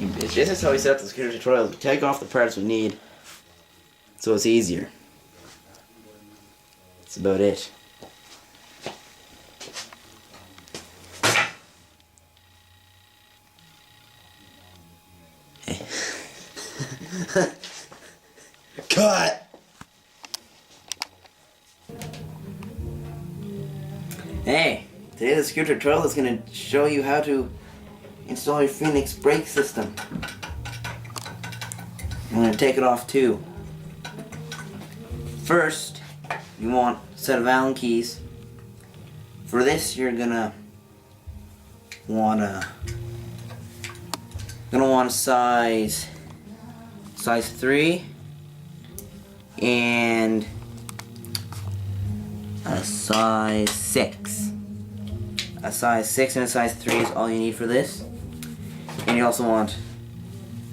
This is how we set up the scooter tutorial. We take off the parts we need so it's easier. That's about it. Cut! Hey, today the scooter tutorial is going to show you how to install your Phoenix brake system. I'm going to take it off too. First, you want a set of Allen keys. For this, you're gonna want a size 3 and a size 6. A size 6 and a size 3 is all you need for this. And you also want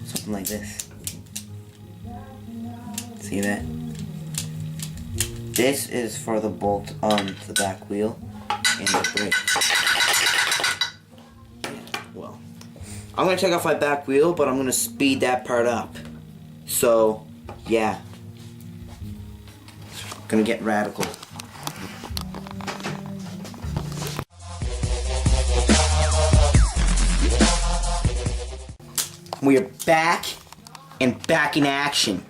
something like this. See that? This is for the bolt on the back wheel and the brake. Well, I'm going to take off my back wheel, but I'm going to speed that part up. So, yeah. Gonna get radical. We are back and back in action.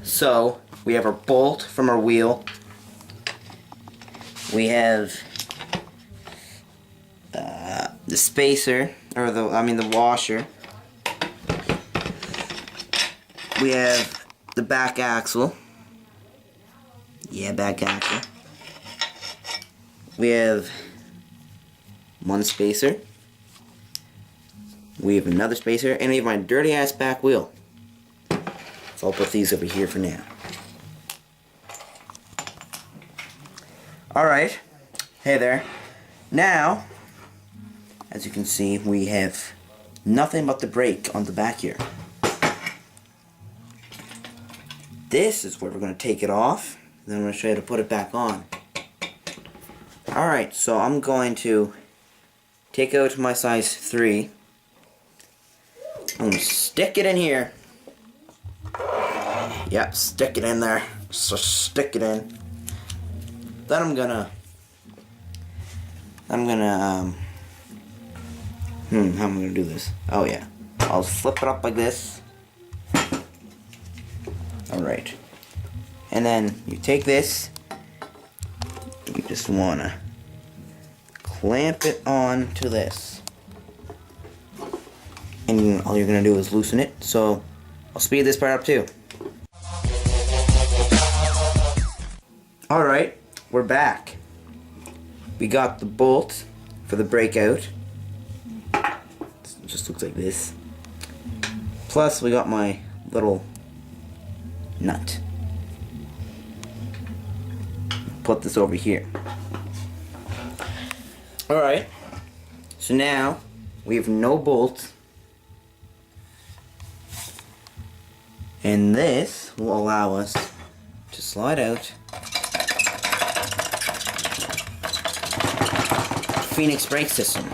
So, we have our bolt from our wheel. We have the spacer, or the washer. We have the back axle. Yeah, back axle. We have one spacer. We have another spacer, and we have my dirty ass back wheel. So I'll put these over here for now. Alright, hey there. Now, as you can see, we have nothing but the brake on the back here. This is where we're going to take it off. Then I'm going to show you how to put it back on. Alright, so I'm going to take out my size 3. I'm going to stick it in here. Yep, stick it in there. So stick it in. Then I'm gonna how am I gonna do this? Oh yeah. I'll flip it up like this. Alright. And then you take this, you just wanna clamp it on to this. And all you're gonna do is loosen it. So I'll speed this part up too. Alright, we're back. We got the bolt for the brake out. It just looks like this. Plus we got my little nut. Put this over here. Alright, so now we have no bolt. And this will allow us to slide out Phoenix brake system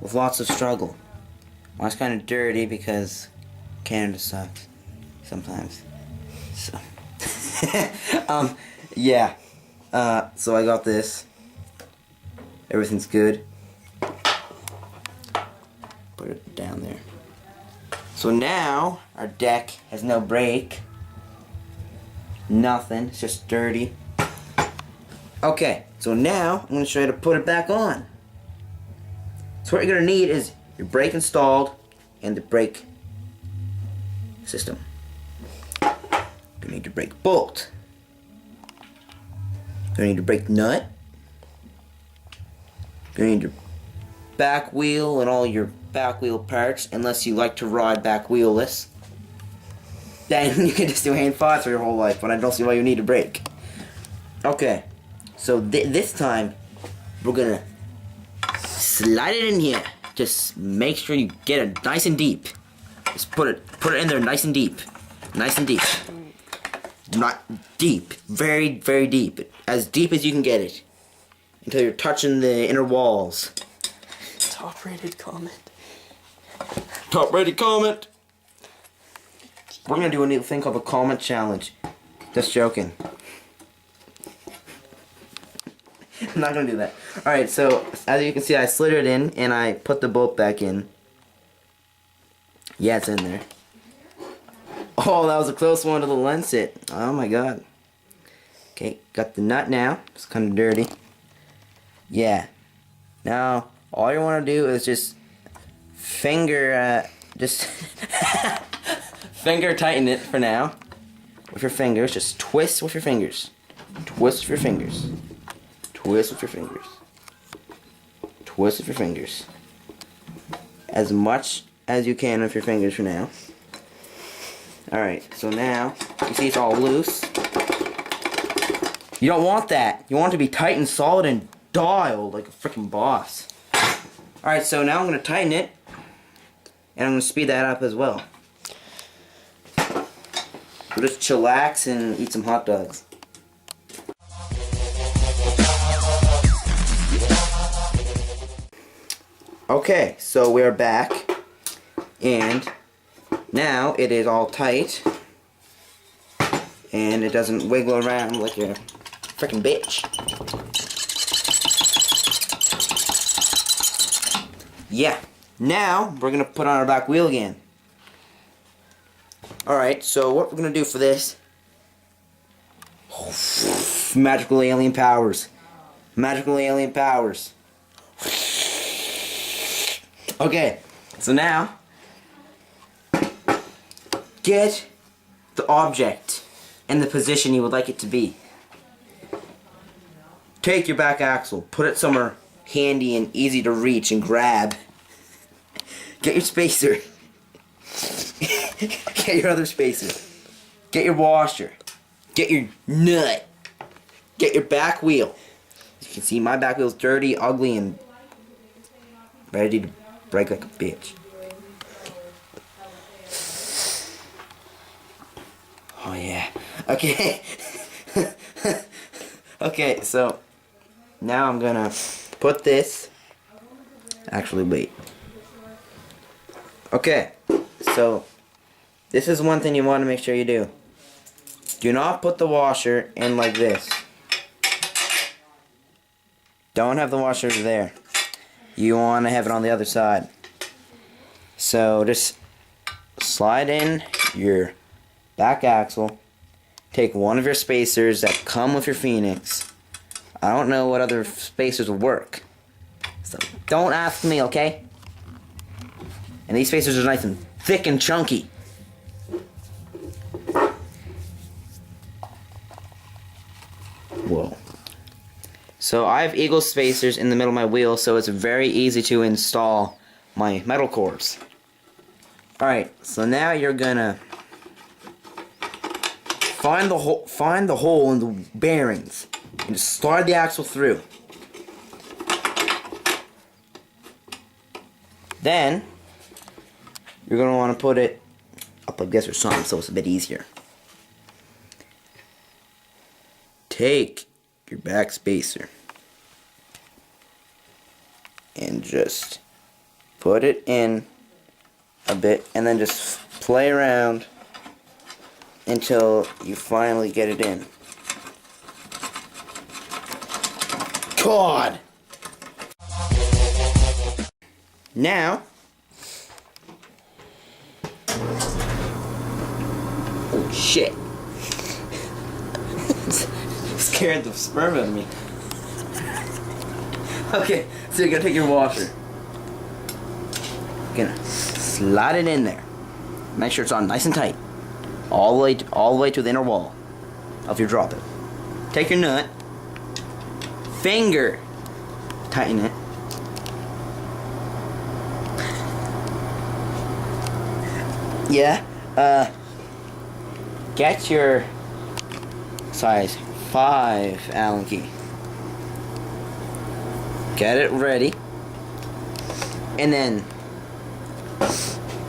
with lots of struggle. Well, it's kind of dirty because Canada sucks sometimes. So, yeah. So I got this. Everything's good. Put it down there. So now our deck has no brake. Nothing. It's just dirty. Okay, so now I'm going to show you how to put it back on. So what you're going to need is your brake installed and the brake system. You're going to need your brake bolt. You're going to need your brake nut. You're going to need your back wheel and all your back wheel parts, unless you like to ride back wheelless. Then you can just do hand fodder for your whole life, but I don't see why you need a brake. Okay. So this time, we're gonna slide it in here. Just make sure you get it nice and deep. Just put it in there nice and deep. Nice and deep. Not deep. Very, very deep. As deep as you can get it. Until you're touching the inner walls. Top rated comment. Top rated comment. We're gonna do a new thing called the comment challenge. Just joking. I'm not gonna do that. Alright, so as you can see, I slid it in and I put the bolt back in. Yeah, it's in there. Oh, that was a close one to the lens hit. Oh my god. Okay, got the nut now. It's kind of dirty. Yeah. Now, all you want to do is just finger tighten it for now. With your fingers. Just twist with your fingers. Twist with your fingers. Twist with your fingers. Twist with your fingers. As much as you can with your fingers for now. Alright, so now, you see it's all loose. You don't want that. You want it to be tight and solid and dialed like a freaking boss. Alright, so now I'm going to tighten it. And I'm going to speed that up as well. We'll just chillax and eat some hot dogs. Okay, so we're back. And now it is all tight. And it doesn't wiggle around like a freaking bitch. Yeah. Now we're gonna put on our back wheel again. Alright, so what we're gonna do for this, magical alien powers. Magical alien powers. Okay, so now get the object in the position you would like it to be. Take your back axle, put it somewhere handy and easy to reach and grab. Get your spacer. Get your other spacer. Get your washer. Get your nut. Get your back wheel. As you can see, my back wheel's dirty, ugly, and ready to break like a bitch. Oh yeah. Okay. Okay, so now I'm gonna put this. Actually, wait. Okay, so this is one thing you want to make sure you do. Do not put the washer in like this. Don't have the washer there. You want to have it on the other side. So just slide in your back axle. Take one of your spacers that come with your Phoenix. I don't know what other spacers will work. So don't ask me, okay? And these spacers are nice and thick and chunky. Whoa. So I have Eagle spacers in the middle of my wheel, so it's very easy to install my metal cores. Alright, so now you're gonna find the hole in the bearings and just slide the axle through. Then you're gonna want to put it up like this or something so it's a bit easier. Take your back spacer and just put it in a bit and then just play around until you finally get it in. God! Now, oh shit. Scared the sperm out of me. Okay, so you're gonna take your washer. You're gonna slide it in there. Make sure it's on nice and tight. All the way to the inner wall of your drop it. Take your nut. Finger. Tighten it. Yeah. Get your size 5 Allen key. Get it ready. And then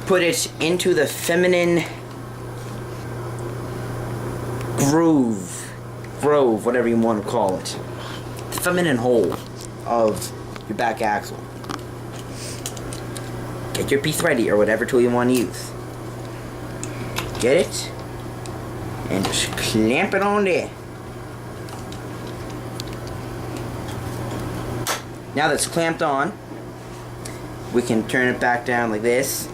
put it into the feminine grove, whatever you want to call it. The feminine hole of your back axle. get your piece ready, or whatever tool you want to use. Get it, and just clamp it on there. Now that's clamped on, we can turn it back down like this,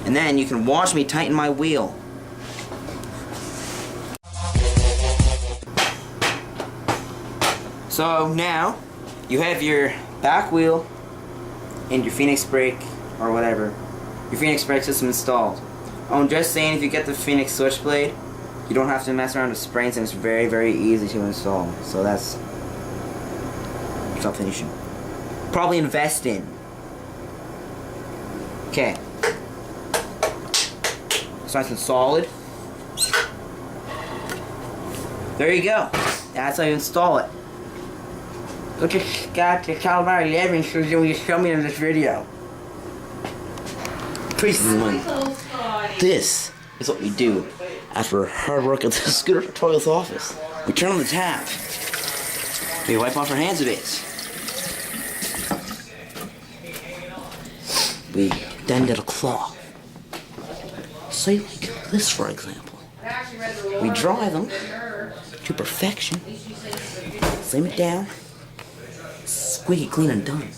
and then you can watch me tighten my wheel. So now you have your back wheel and your Phoenix brake, or whatever, your Phoenix brake system installed. Oh, I'm just saying, if you get the Phoenix switchblade, you don't have to mess around with springs, and it's very, very easy to install. So that's something you should probably invest in. Okay. So nice and solid. There you go. That's how you install it. Look at got the caliber 11 so you show me in this video. This is what we do after hard work at the TheScooterTutorials office. We turn on the tap. We wipe off our hands a bit. We then get a claw. Say like this, for example. We dry them to perfection. Slim it down. Squeaky clean and done.